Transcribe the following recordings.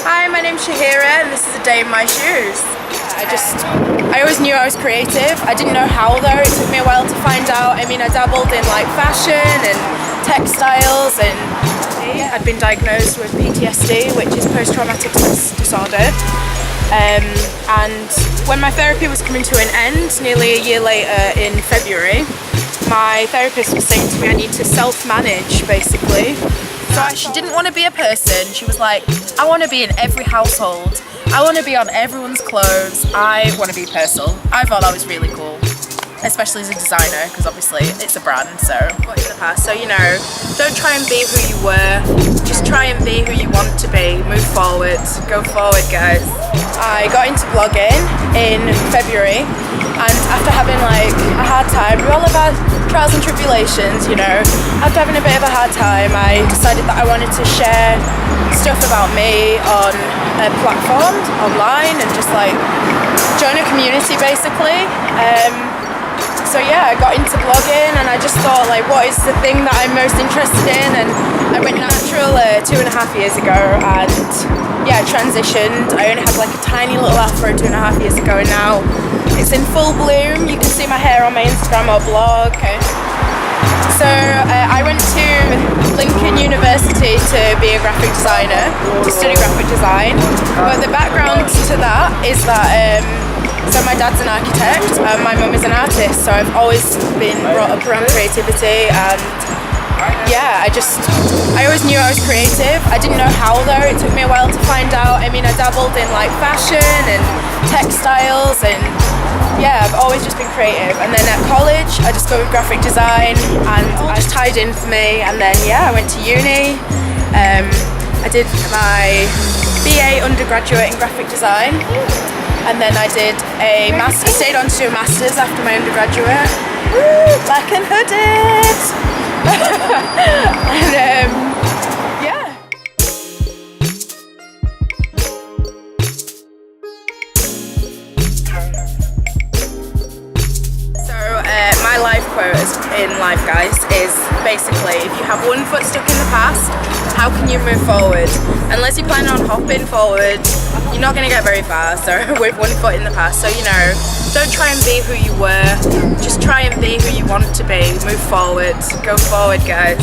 Hi, my name's Shahira and this is a day in my shoes. I always knew I was creative. I didn't know how though, it took me a while to find out. I mean, I dabbled in like fashion and textiles, and I'd been diagnosed with PTSD, which is post-traumatic stress disorder. And when my therapy was coming to an end, nearly a year later in February, my therapist was saying to me I need to self-manage basically. So she didn't want to be a person. She was like, I want to be in every household. I want to be on everyone's clothes. I want to be Purcell. I thought that was really cool, especially as a designer, because obviously it's a brand. So what in the past? So don't try and be who you were. Just try and be who you want to be. Move forward. Go forward, guys. I got into blogging in February, and after having like a hard time, we all have had trials and tribulations, after having a bit of a hard time, I decided that I wanted to share stuff about me on a platform online and just like join a community basically. So yeah, I got into blogging and I just thought like, what is the thing that I'm most interested in? And I went natural 2.5 years ago, and yeah, I transitioned. I only had like a tiny little afro 2.5 years ago, and now it's in full bloom. You can see my hair on my Instagram or blog. Okay. So I went to Lincoln University to be a graphic designer, to study graphic design. But the background to that is that so my dad's an architect and my mum is an artist, so I've always been brought up around creativity, and yeah, I always knew I was creative. I didn't know how though, it took me a while to find out. I mean, I dabbled in like fashion and textiles, and yeah, I've always just been creative. And then at college I discovered graphic design and I just tied in for me, and then yeah, I went to uni. I did my BA undergraduate in graphic design, and then I did a master, stayed on to do a master's after my undergraduate. Woo, black and hooded. And yeah. So my life quote in life, guys, is basically, if you have one foot stuck in the past, how can you move forward? Unless you plan on hopping forward, you're not going to get very far. So with one foot in the past, so don't try and be who you were, just try and be who you want to be. Move forward, go forward, guys.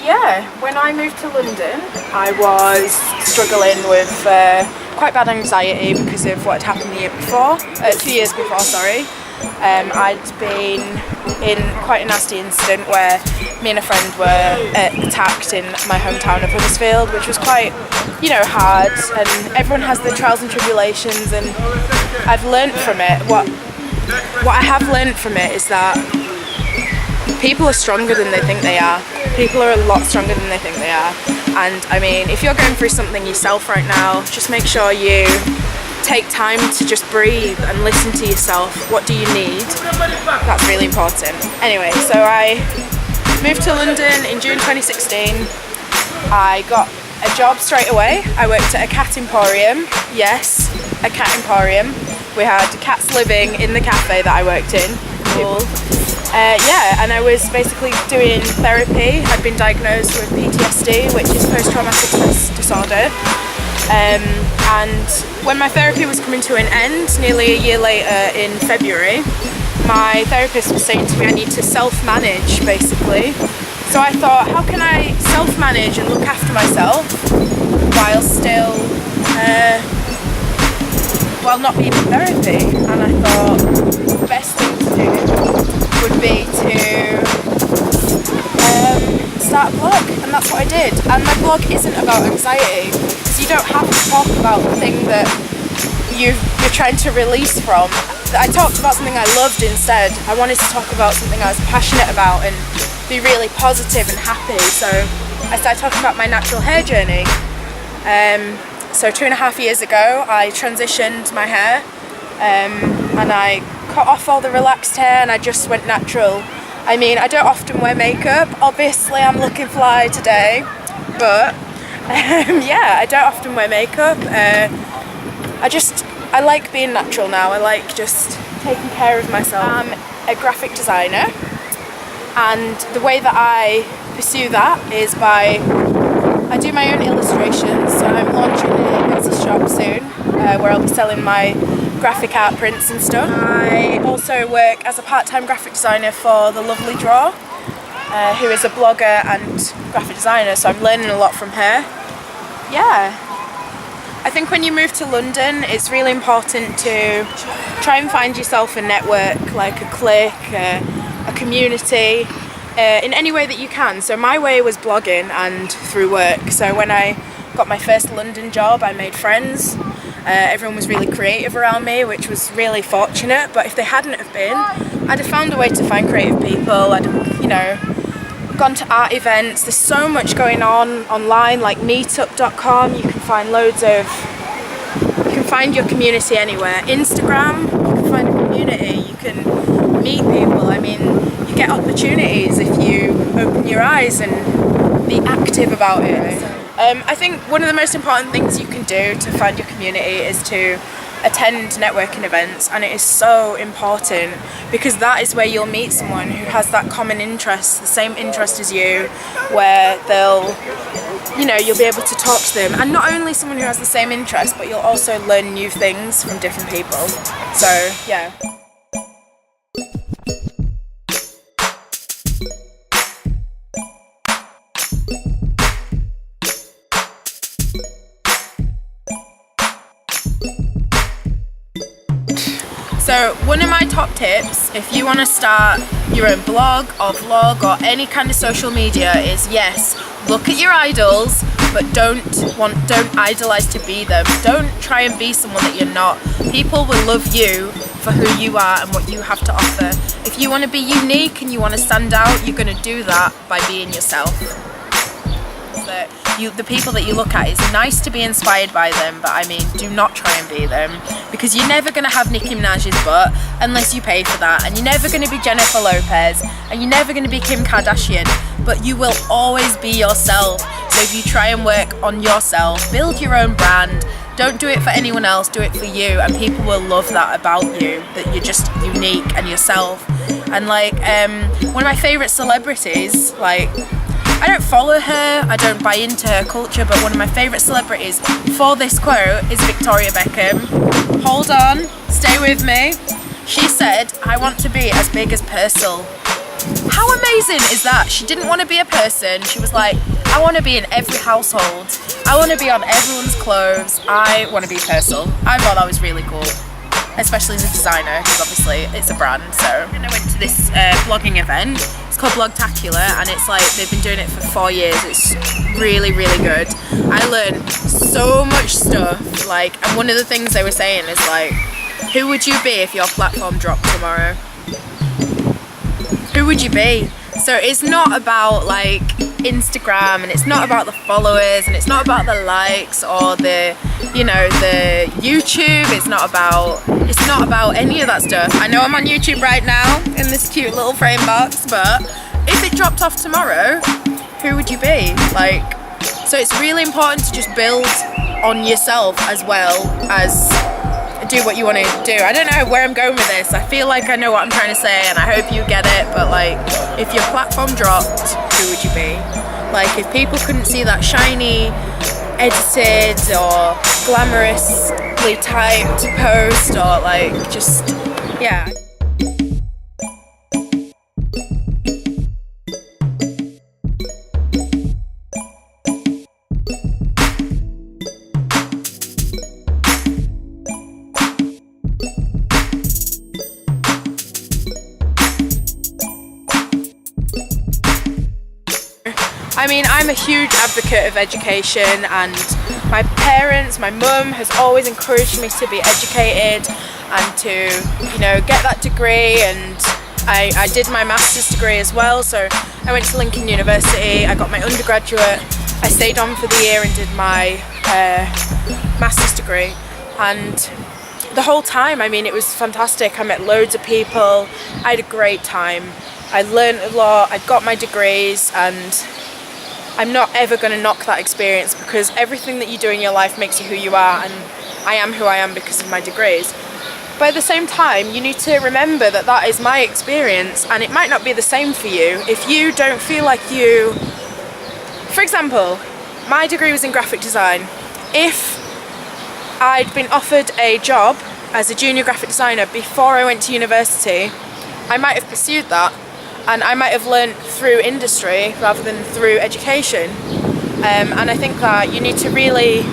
Yeah, when I moved to London, I was struggling with quite bad anxiety because of what had happened the year before, 2 years before, sorry. I'd been in quite a nasty incident where me and a friend were attacked in my hometown of Huddersfield, which was quite, hard, and everyone has their trials and tribulations, and I've learnt from it. What I have learnt from it is that people are stronger than they think they are. People are a lot stronger than they think they are. And I mean, if you're going through something yourself right now, just make sure you take time to just breathe and listen to yourself. What do you need? That's really important. Anyway, so I moved to London in June 2016. I got a job straight away. I worked at a cat emporium. Yes, a cat emporium. We had cats living in the cafe that I worked in. Cool. Yeah, and I was basically doing therapy. I'd been diagnosed with PTSD, which is post-traumatic stress disorder. And when my therapy was coming to an end, nearly a year later in February, my therapist was saying to me I need to self-manage, basically. So I thought, how can I self-manage and look after myself while still, while not being in therapy? And I thought the best thing to do would be to start a blog, and that's what I did. And my blog isn't about anxiety, so you don't have to talk about the thing that you're trying to release from. I talked about something I loved instead. I wanted to talk about something I was passionate about and be really positive and happy. So I started talking about my natural hair journey. So 2.5 years ago I transitioned my hair, and I cut off all the relaxed hair and I just went natural. I mean, I don't often wear makeup. Obviously, I'm looking fly today, but yeah, I don't often wear makeup. I like being natural now. I like just taking care of myself. I'm a graphic designer, and the way that I pursue that is by I do my own illustrations. So I'm launching a Etsy shop soon, where I'll be selling my graphic art prints and stuff. I also work as a part-time graphic designer for the lovely Draw, who is a blogger and graphic designer, so I'm learning a lot from her. Yeah, I think when you move to London, it's really important to try and find yourself a network, like a clique, a community, in any way that you can. So my way was blogging and through work. So when I got my first London job, I made friends. Everyone was really creative around me, which was really fortunate, but if they hadn't have been, I'd have found a way to find creative people. I'd have, you know, gone to art events. There's so much going on online, like meetup.com. You can find you can find your community anywhere. Instagram, you can find a community, you can meet people. I mean, you get opportunities if you open your eyes and be active about it. I think one of the most important things you can do to find your community is to attend networking events, and it is so important because that is where you'll meet someone who has that common interest, the same interest as you, where you'll be able to talk to them, and not only someone who has the same interest, but you'll also learn new things from different people. So yeah. So one of my top tips, if you want to start your own blog or vlog or any kind of social media, is yes, look at your idols, but don't idolize to be them. Don't try and be someone that you're not. People will love you for who you are and what you have to offer. If you want to be unique and you want to stand out, you're going to do that by being yourself. The people that you look at, it's nice to be inspired by them, but I mean, do not try and be them, because you're never going to have Nicki Minaj's butt unless you pay for that, and you're never going to be Jennifer Lopez, and you're never going to be Kim Kardashian, but you will always be yourself. So if you try and work on yourself, build your own brand, don't do it for anyone else, do it for you, and people will love that about you, that you're just unique and yourself. And like one of my favourite celebrities, like, I don't follow her, I don't buy into her culture, but one of my favourite celebrities for this quote is Victoria Beckham. Hold on, stay with me. She said, I want to be as big as Purcell. How amazing is that? She didn't want to be a person. She was like, I want to be in every household. I want to be on everyone's clothes. I want to be Purcell. I thought that was really cool, especially as a designer, because obviously it's a brand. So I went to this blogging event. It's called Blogtacular, and it's like they've been doing it for 4 years. It's really, really good. I learned so much stuff. Like, and one of the things they were saying is like, who would you be if your platform dropped tomorrow? Who would you be? So it's not about like Instagram, and it's not about the followers, and it's not about the likes or the YouTube. It's not about any of that stuff. I know I'm on YouTube right now in this cute little frame box, but if it dropped off tomorrow, who would you be? Like, so it's really important to just build on yourself as well as do what you want to do. I don't know where I'm going with this. I feel like I know what I'm trying to say, and I hope you get it, but like, if your platform dropped, who would you be? Like, if people couldn't see that shiny, edited or glamorously typed post, or like, just, yeah. I mean, I'm a huge advocate of education, and my parents, my mum has always encouraged me to be educated and to, get that degree, and I did my master's degree as well. So I went to Lincoln University, I got my undergraduate, I stayed on for the year and did my master's degree, and the whole time, I mean, it was fantastic. I met loads of people, I had a great time. I learned a lot, I got my degrees, and I'm not ever going to knock that experience, because everything that you do in your life makes you who you are, and I am who I am because of my degrees. But at the same time, you need to remember that that is my experience, and it might not be the same for you. If you don't feel like you... For example, my degree was in graphic design. If I'd been offered a job as a junior graphic designer before I went to university, I might have pursued that, and I might have learned through industry rather than through education. And I think that you need to really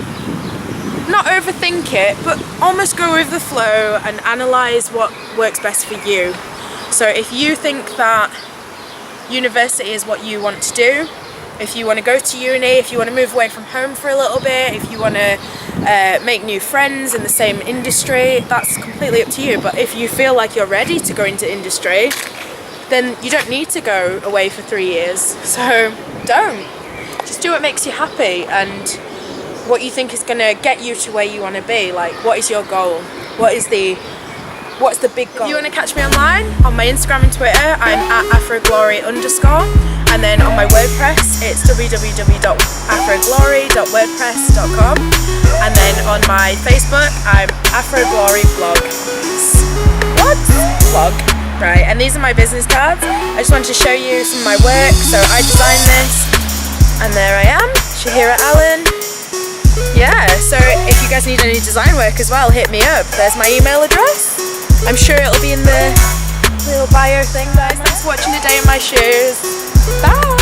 not overthink it, but almost go with the flow and analyse what works best for you. So if you think that university is what you want to do, if you want to go to uni, if you want to move away from home for a little bit, if you want to make new friends in the same industry, that's completely up to you. But if you feel like you're ready to go into industry, then you don't need to go away for 3 years. So don't. Just do what makes you happy and what you think is going to get you to where you want to be. Like, what is your goal? What's the big goal? If you want to catch me online, on my Instagram and Twitter, I'm at @afroglory_, and then on my WordPress, it's www.afroglory.wordpress.com, and then on my Facebook, I'm afrogloryblog. What? Blog. Right, and these are my business cards. I just wanted to show you some of my work. So I designed this, and there I am, Shahira Allen. Yeah, so if you guys need any design work as well, hit me up. There's my email address. I'm sure it'll be in the little bio thing, guys. Thanks for watching A Day in My Shoes. Bye!